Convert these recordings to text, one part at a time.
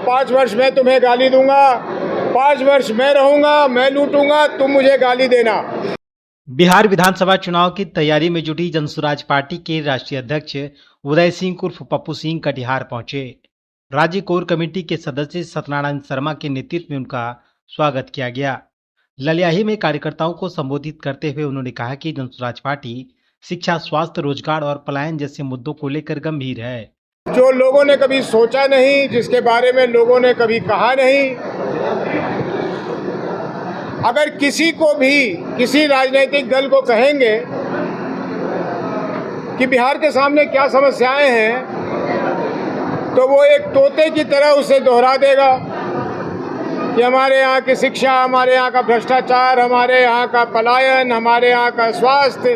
5 वर्ष मैं तुम्हें गाली दूंगा, 5 वर्ष मैं रहूंगा, मैं लूटूंगा, तुम मुझे गाली देना। बिहार विधानसभा चुनाव की तैयारी में जुटी जनसुराज पार्टी के राष्ट्रीय अध्यक्ष उदय सिंह उर्फ पप्पू सिंह कटिहार पहुंचे। राज्य कोर कमेटी के सदस्य सत्यनारायण शर्मा के नेतृत्व में उनका स्वागत किया गया। ललियाही में कार्यकर्ताओं को संबोधित करते हुए उन्होंने कहा कि जनसुराज पार्टी शिक्षा, स्वास्थ्य, रोजगार और पलायन जैसे मुद्दों को लेकर गंभीर है। जो लोगों ने कभी सोचा नहीं, जिसके बारे में लोगों ने कभी कहा नहीं, अगर किसी को भी, किसी राजनीतिक दल को कहेंगे कि बिहार के सामने क्या समस्याएं हैं, तो वो एक तोते की तरह उसे दोहरा देगा कि हमारे यहाँ की शिक्षा, हमारे यहाँ का भ्रष्टाचार, हमारे यहाँ का पलायन, हमारे यहाँ का स्वास्थ्य,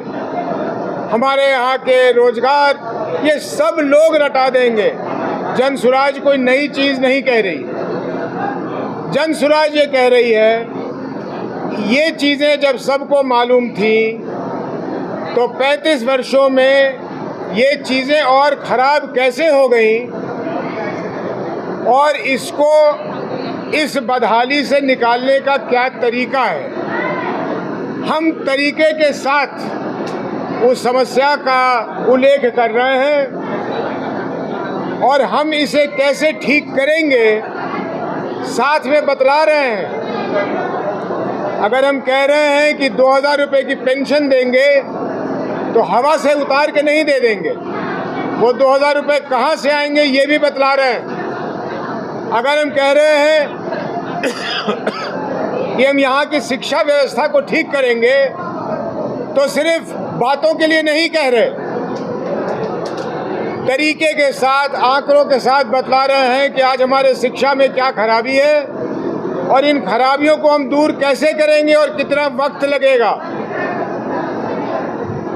हमारे यहाँ के रोजगार, ये सब लोग रटा देंगे। जनसुराज कोई नई चीज़ नहीं कह रही। जनसुराज ये कह रही है, ये चीज़ें जब सबको मालूम थी तो 35 वर्षों में ये चीज़ें और ख़राब कैसे हो गई, और इसको, इस बदहाली से निकालने का क्या तरीका है। हम तरीके के साथ उस समस्या का उल्लेख कर रहे हैं और हम इसे कैसे ठीक करेंगे साथ में बतला रहे हैं। अगर हम कह रहे हैं कि 2000 रुपये की पेंशन देंगे तो हवा से उतार के नहीं दे देंगे, वो 2000 रुपये कहाँ से आएंगे ये भी बतला रहे हैं। अगर हम कह रहे हैं कि हम यहाँ की शिक्षा व्यवस्था को ठीक करेंगे तो सिर्फ बातों के लिए नहीं कह रहे, तरीके के साथ, आंकड़ों के साथ बतला रहे हैं कि आज हमारे शिक्षा में क्या खराबी है और इन खराबियों को हम दूर कैसे करेंगे और कितना वक्त लगेगा।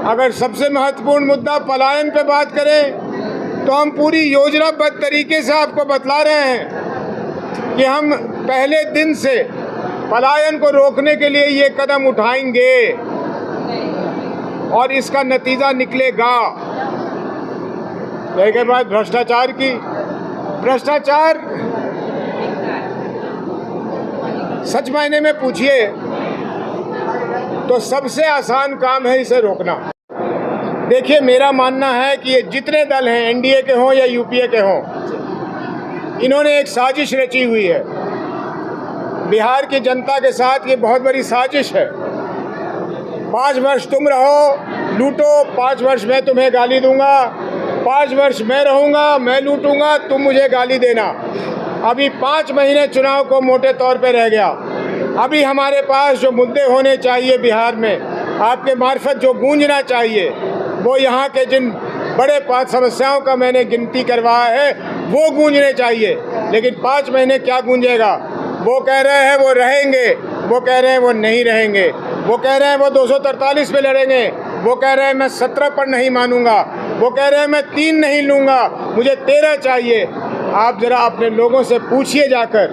अगर सबसे महत्वपूर्ण मुद्दा पलायन पे बात करें तो हम पूरी योजनाबद्ध तरीके से आपको बतला रहे हैं कि हम पहले दिन से पलायन को रोकने के लिए ये कदम उठाएंगे और इसका नतीजा निकलेगा। एक बात भ्रष्टाचार की, भ्रष्टाचार सच मायने में पूछिए तो सबसे आसान काम है इसे रोकना। देखिए, मेरा मानना है कि ये जितने दल हैं, एनडीए के हों या यूपीए के हों, इन्होंने एक साजिश रची हुई है। बिहार की जनता के साथ ये बहुत बड़ी साजिश है। 5 वर्ष तुम रहो, लूटो, 5 वर्ष मैं तुम्हें गाली दूंगा, 5 वर्ष मैं रहूंगा, मैं लूटूंगा, तुम मुझे गाली देना। अभी 5 महीने चुनाव को मोटे तौर पे रह गया। अभी हमारे पास जो मुद्दे होने चाहिए बिहार में, आपके मार्फत जो गूंजना चाहिए, वो यहाँ के जिन बड़े 5 समस्याओं का मैंने गिनती करवाया है वो गूंजने चाहिए। लेकिन 5 महीने क्या गूंजेगा। वो कह रहे हैं वो रहेंगे, वो कह रहे हैं वो नहीं रहेंगे, वो कह रहे हैं वो 243 पे लड़ेंगे, वो कह रहे हैं मैं 17 पर नहीं मानूंगा, वो कह रहे हैं मैं 3 नहीं लूँगा, मुझे 13 चाहिए। आप ज़रा अपने लोगों से पूछिए जाकर,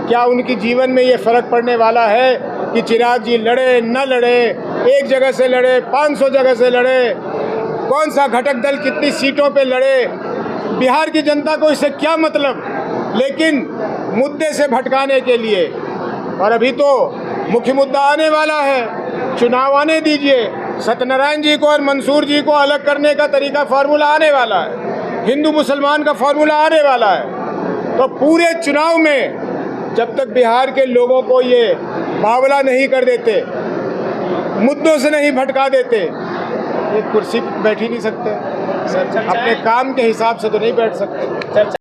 क्या उनकी जीवन में ये फ़र्क पड़ने वाला है कि चिराग जी लड़े न लड़े, एक जगह से लड़े, 500 जगह से लड़े, कौन सा घटक दल कितनी सीटों पे लड़े, बिहार की जनता को इससे क्या मतलब। लेकिन मुद्दे से भटकाने के लिए, और अभी तो मुख्य मुद्दा आने वाला है, चुनाव आने दीजिए, सत्यनारायण जी को और मंसूर जी को अलग करने का तरीका फार्मूला आने वाला है, हिंदू मुसलमान का फार्मूला आने वाला है। तो पूरे चुनाव में जब तक बिहार के लोगों को ये बावला नहीं कर देते, मुद्दों से नहीं भटका देते, ये कुर्सी पर बैठ ही नहीं सकते, अपने काम के हिसाब से तो नहीं बैठ सकते।